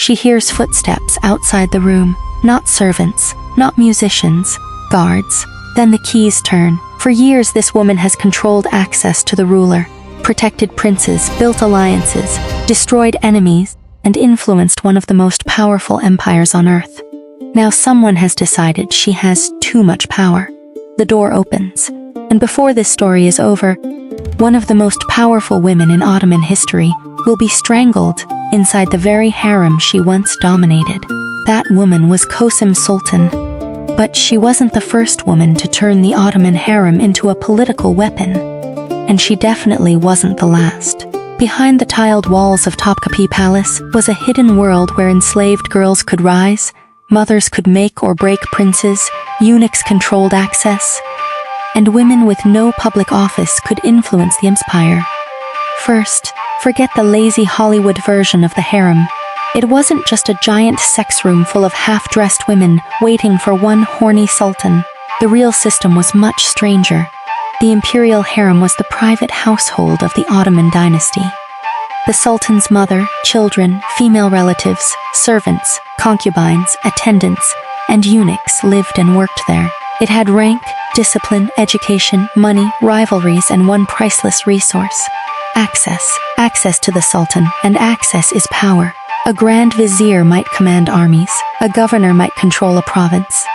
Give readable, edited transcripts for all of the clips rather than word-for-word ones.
She hears footsteps outside the room, not servants, not musicians, guards. Then the keys turn. For years, this woman has controlled access to the ruler, protected princes, built alliances, destroyed enemies, and influenced one of the most powerful empires on earth. Now someone has decided she has too much power. The door opens, and before this story is over, one of the most powerful women in Ottoman history will be strangled inside the very harem she once dominated. That woman was Kösem Sultan. But she wasn't the first woman to turn the Ottoman harem into a political weapon. And she definitely wasn't the last. Behind the tiled walls of Topkapı Palace was a hidden world where enslaved girls could rise, mothers could make or break princes, eunuchs controlled access, and women with no public office could influence the empire. First, forget the lazy Hollywood version of the harem. It wasn't just a giant sex room full of half-dressed women waiting for one horny sultan. The real system was much stranger. The imperial harem was the private household of the Ottoman dynasty. The sultan's mother, children, female relatives, servants, concubines, attendants, and eunuchs lived and worked there. It had rank, discipline, education, money, rivalries, and one priceless resource: access. Access to the sultan, and access is power. A grand vizier might command armies, a governor might control a province.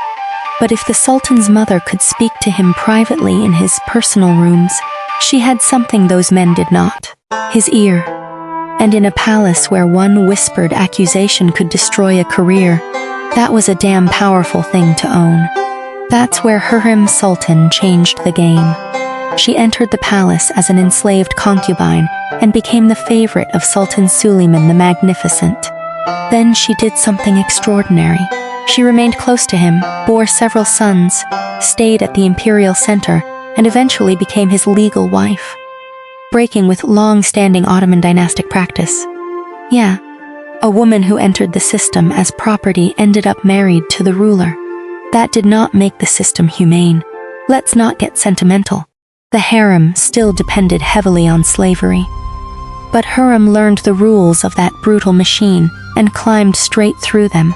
But if the sultan's mother could speak to him privately in his personal rooms, she had something those men did not: his ear. And in a palace where one whispered accusation could destroy a career, that was a damn powerful thing to own. That's where Hürrem Sultan changed the game. She entered the palace as an enslaved concubine and became the favorite of Sultan Süleyman the Magnificent. Then she did something extraordinary. She remained close to him, bore several sons, stayed at the imperial center, and eventually became his legal wife, breaking with long-standing Ottoman dynastic practice. Yeah, a woman who entered the system as property ended up married to the ruler. That did not make the system humane. Let's not get sentimental. The harem still depended heavily on slavery. But Hurrem learned the rules of that brutal machine and climbed straight through them.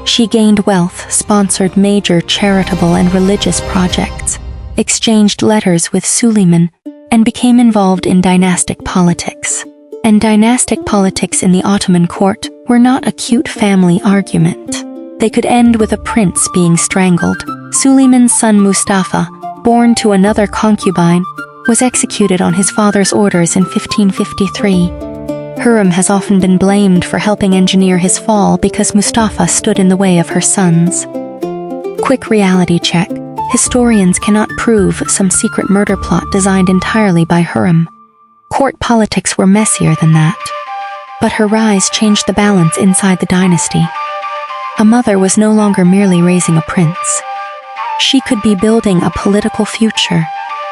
She gained wealth, sponsored major charitable and religious projects, exchanged letters with Süleyman, and became involved in dynastic politics. And dynastic politics in the Ottoman court were not a cute family argument. They could end with a prince being strangled. Süleyman's son Mustafa, born to another concubine, was executed on his father's orders in 1553. Hurrem has often been blamed for helping engineer his fall because Mustafa stood in the way of her sons. Quick reality check. Historians cannot prove some secret murder plot designed entirely by Hurrem. Court politics were messier than that. But her rise changed the balance inside the dynasty. A mother was no longer merely raising a prince. She could be building a political future,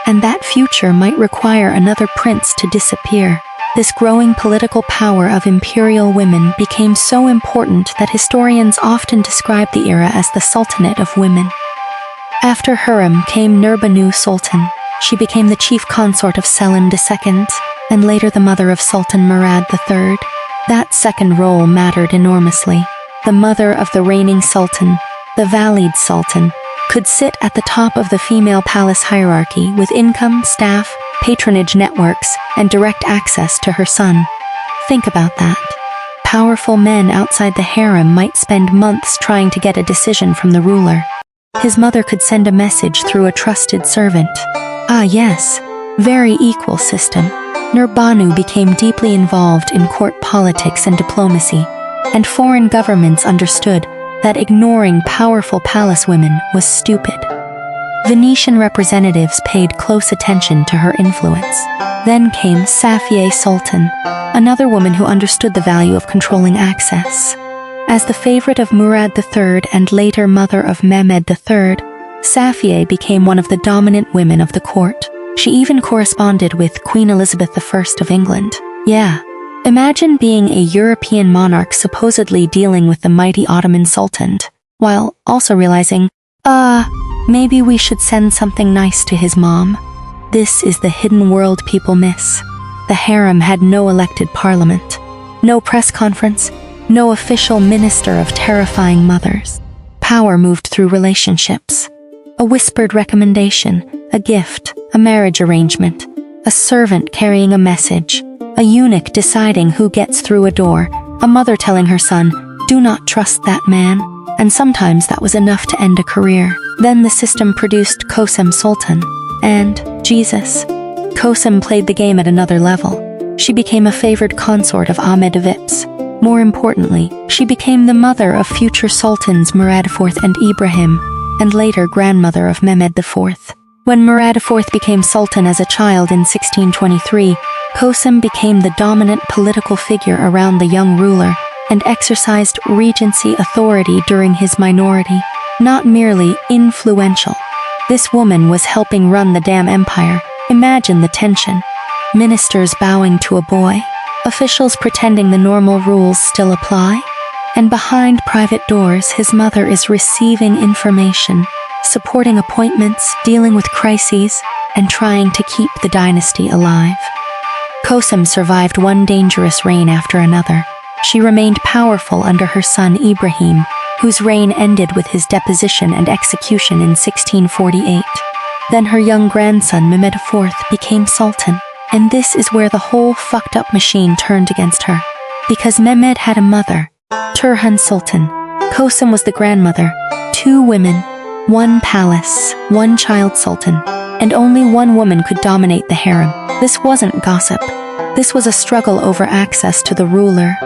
and that future might require another prince to disappear. This growing political power of imperial women became so important that historians often describe the era as the Sultanate of women. After Hurrem came Nurbanu Sultan. She became the chief consort of Selim II, and later the mother of Sultan Murad III. That second role mattered enormously. The mother of the reigning sultan, the Valide Sultan, could sit at the top of the female palace hierarchy with income, staff, patronage networks, and direct access to her son. Think about that. Powerful men outside the harem might spend months trying to get a decision from the ruler. His mother could send a message through a trusted servant. Ah yes, very equal system. Nurbanu became deeply involved in court politics and diplomacy, and foreign governments understood that ignoring powerful palace women was stupid. Venetian representatives paid close attention to her influence. Then came Safiye Sultan, another woman who understood the value of controlling access. As the favorite of Murad III and later mother of Mehmed III, Safiye became one of the dominant women of the court. She even corresponded with Queen Elizabeth I of England. Yeah. Imagine being a European monarch supposedly dealing with the mighty Ottoman Sultanate, while also realizing, maybe we should send something nice to his mom. This is the hidden world people miss. The harem had no elected parliament, no press conference, No official minister of terrifying mothers. Power moved through relationships. A whispered recommendation, a gift, a marriage arrangement, a servant carrying a message, a eunuch deciding who gets through a door, a mother telling her son, "Do not trust that man," and sometimes that was enough to end a career. Then the system produced Kösem Sultan and Jesus. Kosem played the game at another level. She became a favored consort of Ahmed Vips. More importantly, she became the mother of future sultans Murad IV and Ibrahim, and later grandmother of Mehmed IV. When Murad IV became sultan as a child in 1623, Kosem became the dominant political figure around the young ruler and exercised regency authority during his minority, not merely influential. This woman was helping run the damn empire. Imagine the tension. Ministers bowing to a boy, officials pretending the normal rules still apply, and behind private doors his mother is receiving information, supporting appointments, dealing with crises, and trying to keep the dynasty alive. Kosem survived one dangerous reign after another. She remained powerful under her son Ibrahim, whose reign ended with his deposition and execution in 1648. Then her young grandson Mehmed IV became sultan, and this is where the whole fucked up machine turned against her. Because Mehmed had a mother, Turhan Sultan. Kosem was the grandmother. 2 women, 1 palace, 1 child sultan, and only 1 woman could dominate the harem. This wasn't gossip. This was a struggle over access to the ruler,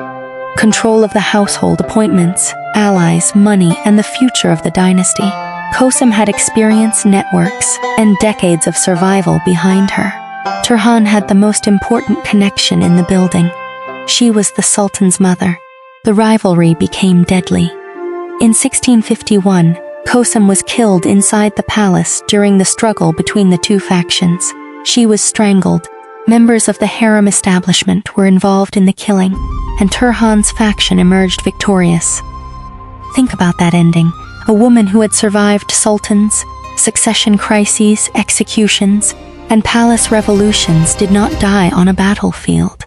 control of the household, appointments, allies, money, and the future of the dynasty. Kosem had experience, networks, and decades of survival behind her. Turhan had the most important connection in the building. She was the sultan's mother. The rivalry became deadly. In 1651, Kosem was killed inside the palace during the struggle between the 2 factions. She was strangled. Members of the harem establishment were involved in the killing, and Turhan's faction emerged victorious. Think about that ending. A woman who had survived sultans, succession crises, executions, and palace revolutions did not die on a battlefield.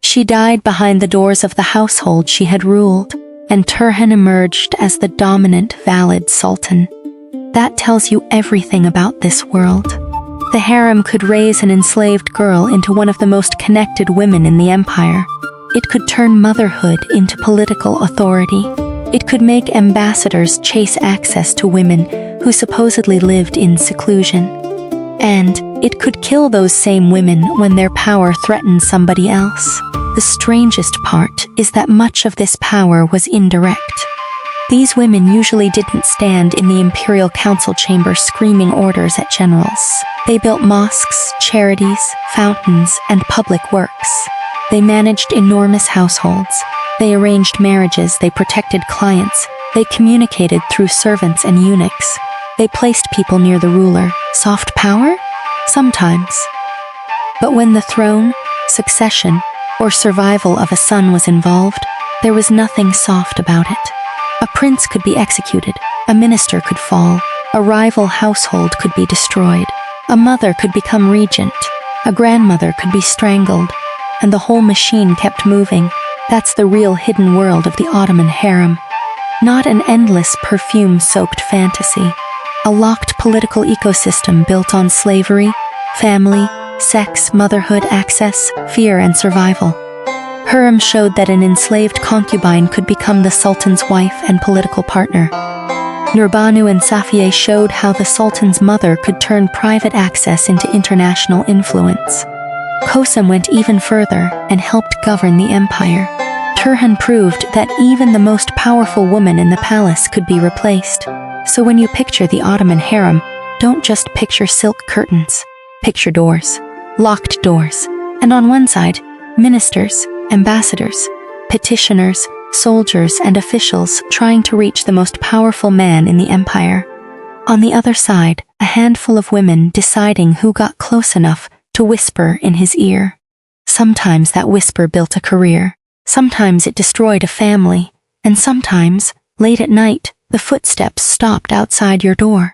She died behind the doors of the household she had ruled, and Turhan emerged as the dominant, valid sultan. That tells you everything about this world. The harem could raise an enslaved girl into one of the most connected women in the empire. It could turn motherhood into political authority. It could make ambassadors chase access to women who supposedly lived in seclusion. And it could kill those same women when their power threatened somebody else. The strangest part is that much of this power was indirect. These women usually didn't stand in the imperial council chamber screaming orders at generals. They built mosques, charities, fountains, and public works. They managed enormous households. They arranged marriages, they protected clients, they communicated through servants and eunuchs. They placed people near the ruler. Soft power? Sometimes. But when the throne, succession, or survival of a son was involved, there was nothing soft about it. A prince could be executed, a minister could fall, a rival household could be destroyed, a mother could become regent, a grandmother could be strangled, and the whole machine kept moving. That's the real hidden world of the Ottoman harem. Not an endless perfume-soaked fantasy. A locked political ecosystem built on slavery, family, sex, motherhood, access, fear, and survival. Hurrem showed that an enslaved concubine could become the sultan's wife and political partner. Nurbanu and Safiye showed how the sultan's mother could turn private access into international influence. Kosem went even further and helped govern the empire. Turhan proved that even the most powerful woman in the palace could be replaced. So when you picture the Ottoman harem, don't just picture silk curtains. Picture doors, locked doors, and on one side, ministers, ambassadors, petitioners, soldiers, and officials trying to reach the most powerful man in the empire. On the other side, a handful of women deciding who got close enough to whisper in his ear. Sometimes that whisper built a career. Sometimes it destroyed a family. And sometimes, late at night, the footsteps stopped outside your door.